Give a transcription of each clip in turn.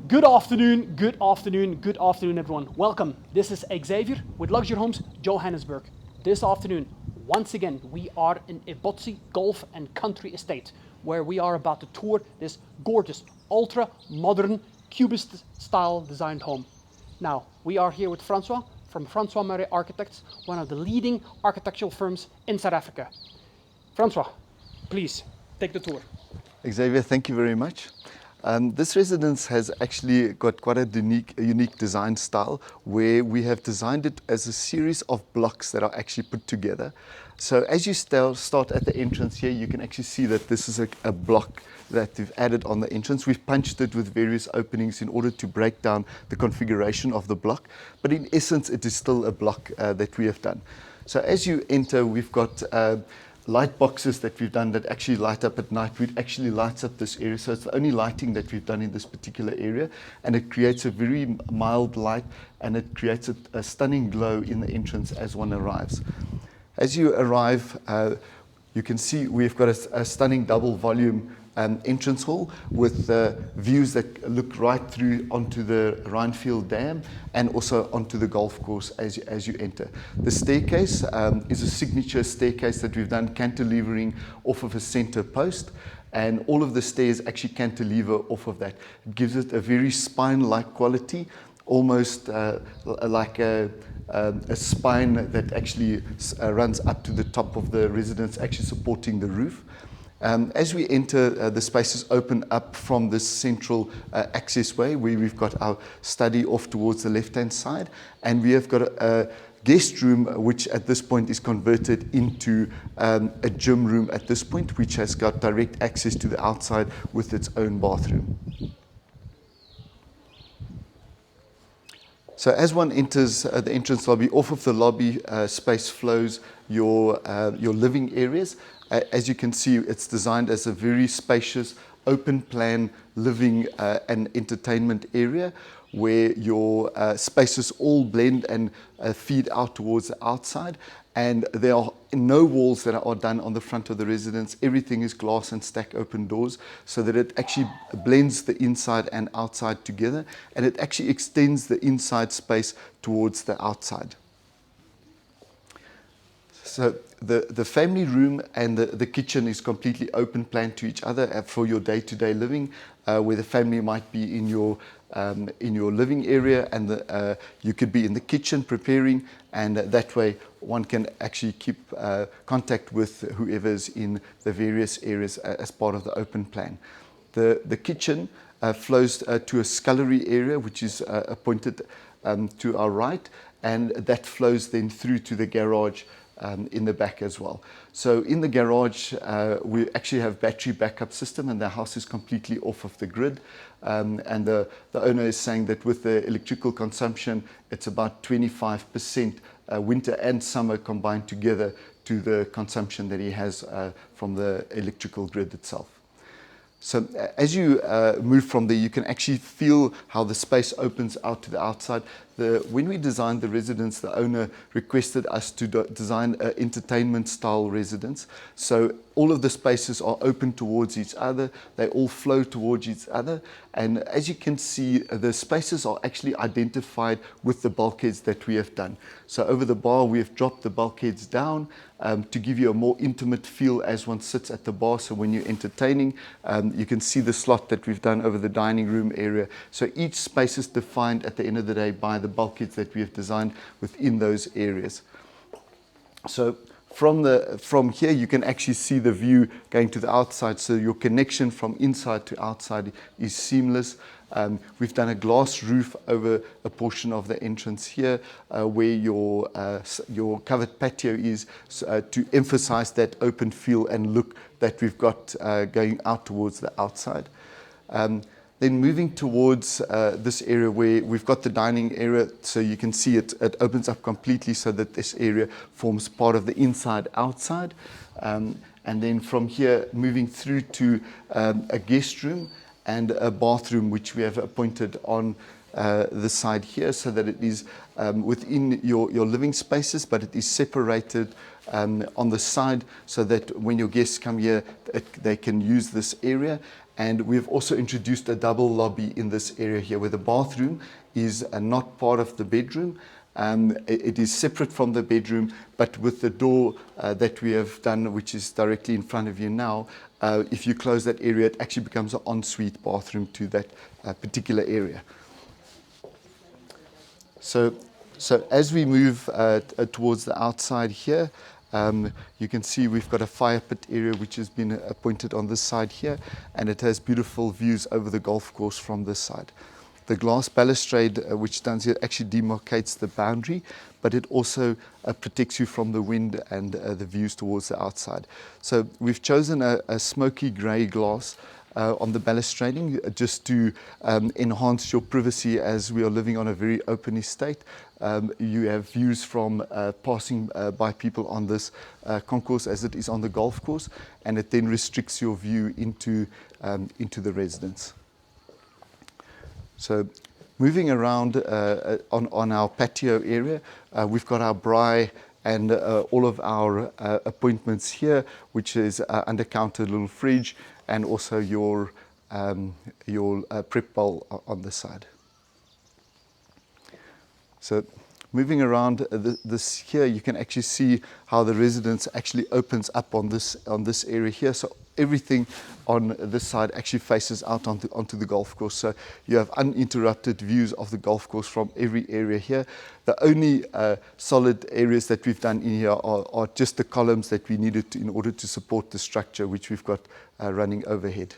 Good afternoon, good afternoon, good afternoon, everyone. Welcome. This is Xavier with Luxury Homes Johannesburg. This afternoon, once again, we are in Ebotse Golf and Country Estate, where we are about to tour this gorgeous, ultra-modern, CUBIST style designed home. Now, we are here with Francois from Francois Marais Architects, one of the leading architectural firms in South Africa. Francois, please take the tour. Xavier, thank you very much. This residence has actually got quite a unique design style where we have designed it as a series of blocks that are actually put together. So as you start at the entrance here, you can actually see that this is a block that we've added on the entrance. We've punched it with various openings in order to break down the configuration of the block. But in essence, it is still a block that we have done. So as you enter, we've got light boxes that we've done that actually light up at night. It actually lights up this area. So it's the only lighting that we've done in this particular area. And it creates a very mild light and it creates a stunning glow in the entrance as one arrives. As you arrive, you can see we've got a stunning double volume entrance hall with views that look right through onto the Rhinefield Dam and also onto the golf course as you enter. The staircase is a signature staircase that we've done cantilevering off of a center post, and all of the stairs actually cantilever off of that. It gives it a very spine-like quality, almost like a spine that actually runs up to the top of the residence, actually supporting the roof. As we enter, the spaces open up from this central accessway where we've got our study off towards the left-hand side, and we have got a guest room which at this point is converted into a gym room at this point, which has got direct access to the outside with its own bathroom. So as one enters the entrance lobby, off of the lobby space flows your living areas. As you can see, it's designed as a very spacious, open plan living and entertainment area where your spaces all blend and feed out towards the outside. And there are no walls that are done on the front of the residence. Everything is glass and stack open doors so that it actually blends the inside and outside together. And it actually extends the inside space towards the outside. So the family room and the kitchen is completely open plan to each other for your day-to-day living, where the family might be in your living area and you could be in the kitchen preparing, and that way one can actually keep contact with whoever's in the various areas as part of the open plan. The kitchen flows to a scullery area which is pointed to our right, and that flows then through to the garage in the back as well. So in the garage, we actually have battery backup system, and the house is completely off of the grid. And the owner is saying that with the electrical consumption, it's about 25% winter and summer combined together to the consumption that he has from the electrical grid itself. So as you move from there, you can actually feel how the space opens out to the outside. When we designed the residence, the owner requested us to design an entertainment style residence. So all of the spaces are open towards each other. They all flow towards each other. And as you can see, the spaces are actually identified with the bulkheads that we have done. So over the bar, we have dropped the bulkheads down to give you a more intimate feel as one sits at the bar. So when you're entertaining, you can see the slot that we've done over the dining room area. So each space is defined at the end of the day by the bulkheads that we have designed within those areas. So from here you can actually see the view going to the outside, so your connection from inside to outside is seamless. We've done a glass roof over a portion of the entrance here where your covered patio is, to emphasize that open feel and look that we've got going out towards the outside. Then moving towards this area where we've got the dining area, so you can see it opens up completely so that this area forms part of the inside-outside. And then from here, moving through to a guest room and a bathroom, which we have appointed on the side here so that it is within your living spaces, but it is separated on the side so that when your guests come here, they can use this area. And we've also introduced a double lobby in this area here, where the bathroom is not part of the bedroom. It is separate from the bedroom, but with the door that we have done, which is directly in front of you now, if you close that area, it actually becomes an ensuite bathroom to that particular area. So as we move towards the outside here, you can see we've got a fire pit area which has been appointed on this side here, and it has beautiful views over the golf course from this side. The glass balustrade which stands here actually demarcates the boundary, but it also protects you from the wind and the views towards the outside. So we've chosen a smoky grey glass on the balustrading just to enhance your privacy, as we are living on a very open estate. You have views from passing by people on this concourse as it is on the golf course, and it then restricts your view into the residence. So moving around on our patio area, we've got our braai and all of our appointments here, which is under counter little fridge, and also your prep bowl on the side. So moving around this here, you can actually see how the residence actually opens up on this area here. So everything on this side actually faces out onto the golf course. So you have uninterrupted views of the golf course from every area here. The only solid areas that we've done in here are just the columns that we needed in order to support the structure, which we've got running overhead.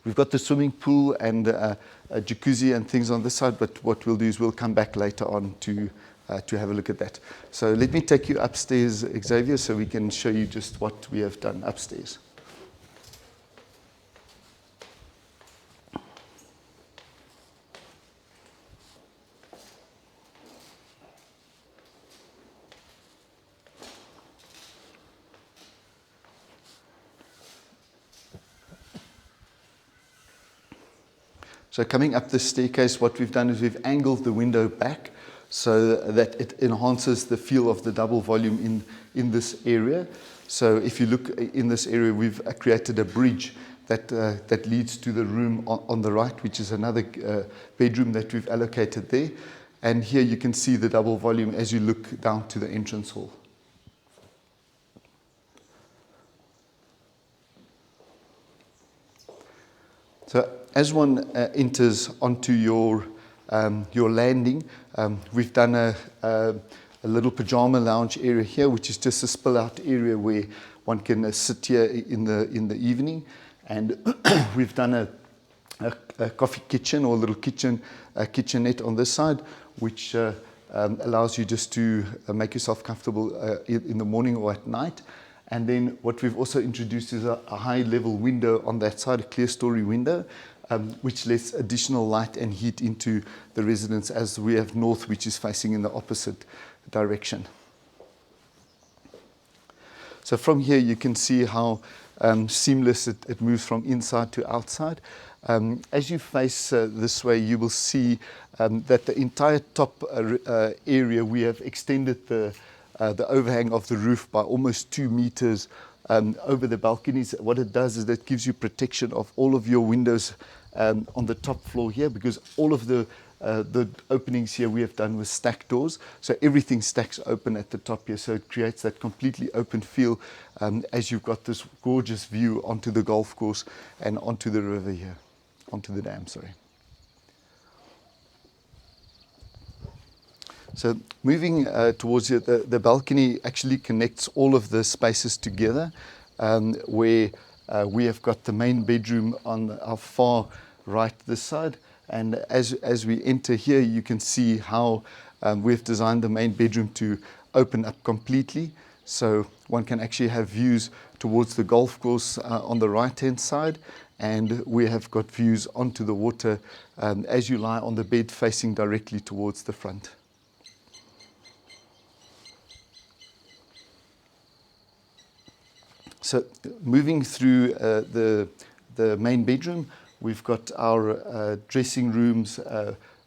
We've got the swimming pool and a jacuzzi and things on this side, but what we'll do is we'll come back later on to have a look at that. So let me take you upstairs, Xavier, so we can show you just what we have done upstairs. So coming up this staircase, what we've done is we've angled the window back so that it enhances the feel of the double volume in this area. So if you look in this area, we've created a bridge that leads to the room on the right, which is another bedroom that we've allocated there. And here you can see the double volume as you look down to the entrance hall. So as one enters onto your landing, we've done a little pajama lounge area here, which is just a spill-out area where one can sit here in the evening. And we've done a coffee kitchen or a little kitchenette on this side, which allows you just to make yourself comfortable in the morning or at night. And then what we've also introduced is a high-level window on that side, a clear-story window, which lets additional light and heat into the residence, as we have north, which is facing in the opposite direction. So from here, you can see how seamless it moves from inside to outside. As you face this way, you will see that the entire top area, we have extended the overhang of the roof by almost 2 meters over the balconies. What it does is it gives you protection of all of your windows on the top floor here, because all of the openings here we have done with stack doors. So everything stacks open at the top here. So it creates that completely open feel as you've got this gorgeous view onto the golf course and onto the river here, onto the dam, sorry. So moving towards here, the balcony actually connects all of the spaces together, where we have got the main bedroom on our far right this side. And as we enter here, you can see how we've designed the main bedroom to open up completely. So one can actually have views towards the golf course on the right-hand side. And we have got views onto the water as you lie on the bed facing directly towards the front. So moving through the main bedroom, we've got our dressing rooms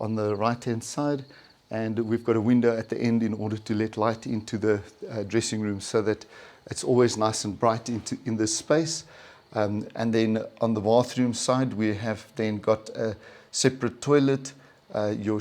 on the right-hand side, and we've got a window at the end in order to let light into the dressing room, so that it's always nice and bright in this space. And then on the bathroom side, we have then got a separate toilet, your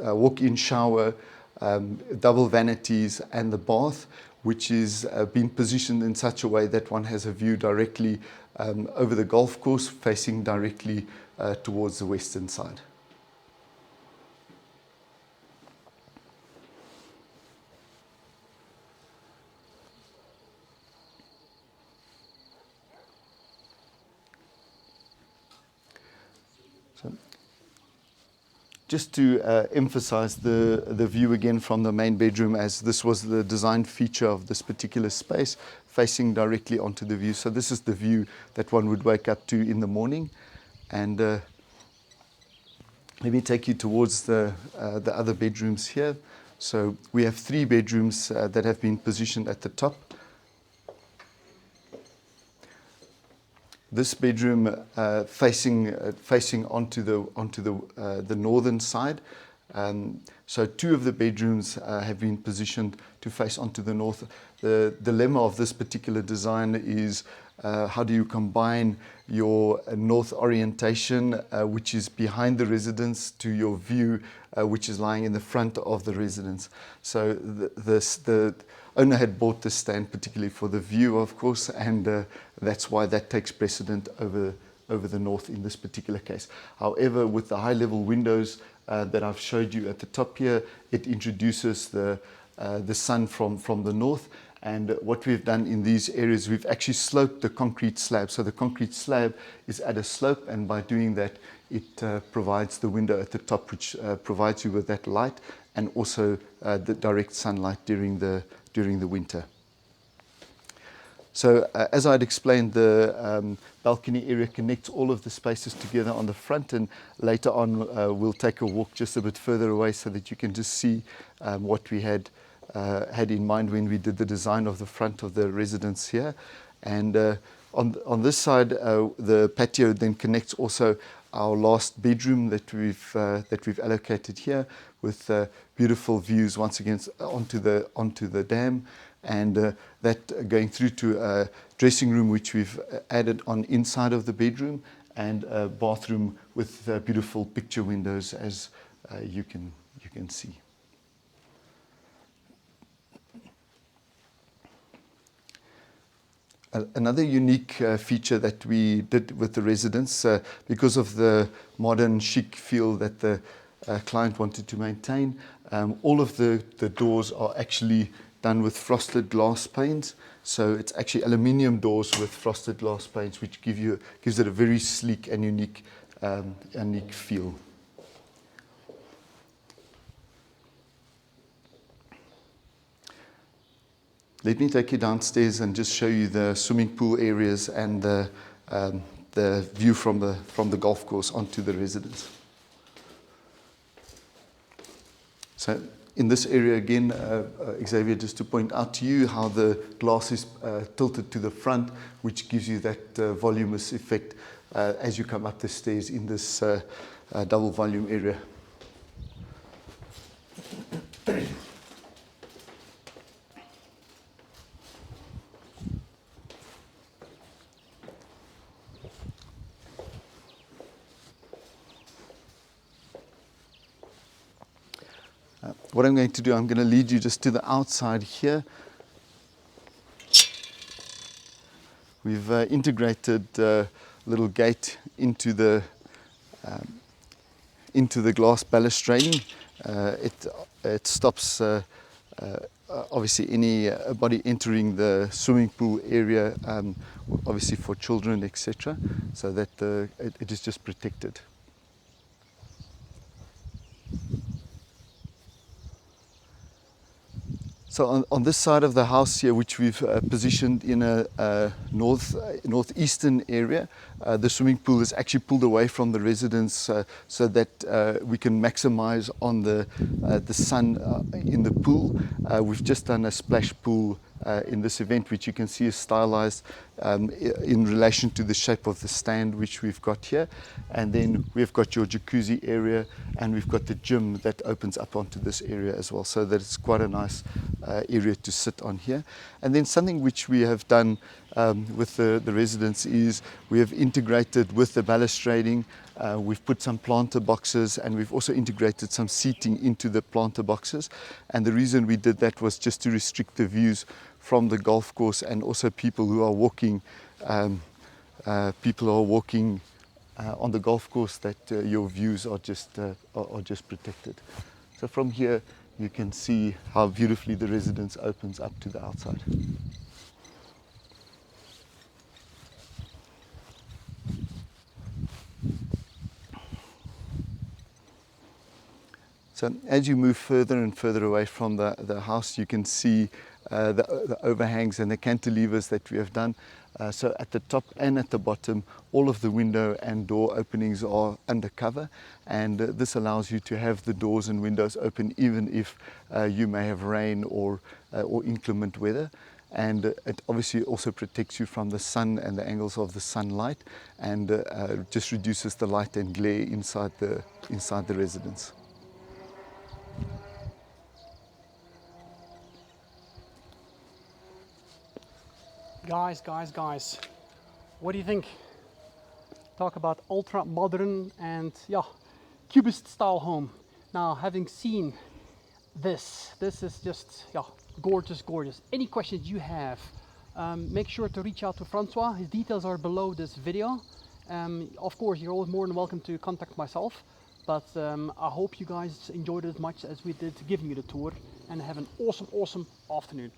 walk-in shower, double vanities, and the bath, which is been positioned in such a way that one has a view directly over the golf course, facing directly towards the western side. Just to emphasize the view again from the main bedroom, as this was the design feature of this particular space, facing directly onto the view. So this is the view that one would wake up to in the morning. And let me take you towards the other bedrooms here. So we have 3 bedrooms that have been positioned at the top. This bedroom facing onto the northern side. So 2 of the bedrooms have been positioned to face onto the north. The dilemma of this particular design is how do you combine your north orientation, which is behind the residence, to your view, which is lying in the front of the residence. So the owner had bought this stand particularly for the view, of course, and that's why that takes precedent over the north in this particular case. However, with the high level windows that I've showed you at the top here, it introduces the sun from the north. And what we've done in these areas, we've actually sloped the concrete slab. So the concrete slab is at a slope, and by doing that, it provides the window at the top, which provides you with that light, and also the direct sunlight during the winter. So as I'd explained, the balcony area connects all of the spaces together on the front, and later on we'll take a walk just a bit further away so that you can just see what we had in mind when we did the design of the front of the residence here. And on this side, the patio then connects also our last bedroom that we've allocated here, with beautiful views once again onto the dam, and that going through to a dressing room which we've added on inside of the bedroom, and a bathroom with beautiful picture windows, as you can see. Another unique feature that we did with the residence, because of the modern chic feel that the client wanted to maintain, all of the doors are actually done with frosted glass panes. So it's actually aluminium doors with frosted glass panes, which gives it a very sleek and unique feel. Let me take you downstairs and just show you the swimming pool areas and the view from the golf course onto the residence. So in this area again, Xavier, just to point out to you how the glass is tilted to the front, which gives you that voluminous effect as you come up the stairs in this double volume area. What I'm going to do, I'm going to lead you just to the outside here. We've integrated a little gate into the glass balustrading. It stops obviously anybody entering the swimming pool area, obviously for children, etc., so that it is just protected. So on this side of the house here, which we've positioned in a northeastern area, the swimming pool is actually pulled away from the residence so that we can maximize on the sun in the pool. We've just done a splash pool in this event, which you can see is stylized in relation to the shape of the stand which we've got here. And then we've got your jacuzzi area, and we've got the gym that opens up onto this area as well, so that it's quite a nice area to sit on here. And then something which we have done with the residence is we have integrated with the balustrading. We've put some planter boxes, and we've also integrated some seating into the planter boxes. And the reason we did that was just to restrict the views from the golf course, and also people who are walking on the golf course, that your views are just protected. So from here you can see how beautifully the residence opens up to the outside. So as you move further and further away from the house, you can see the overhangs and the cantilevers that we have done. So at the top and at the bottom, all of the window and door openings are undercover, and this allows you to have the doors and windows open even if you may have rain or inclement weather. And it obviously also protects you from the sun and the angles of the sunlight, and just reduces the light and glare inside the residence. Guys, what do you think? Talk about ultra modern and CUBIST style home. Now, having seen this is just gorgeous. Any questions you have, make sure to reach out to Francois. His details are below this video. Of course, you're always more than welcome to contact myself, but I hope you guys enjoyed it as much as we did giving you the tour, and have an awesome afternoon.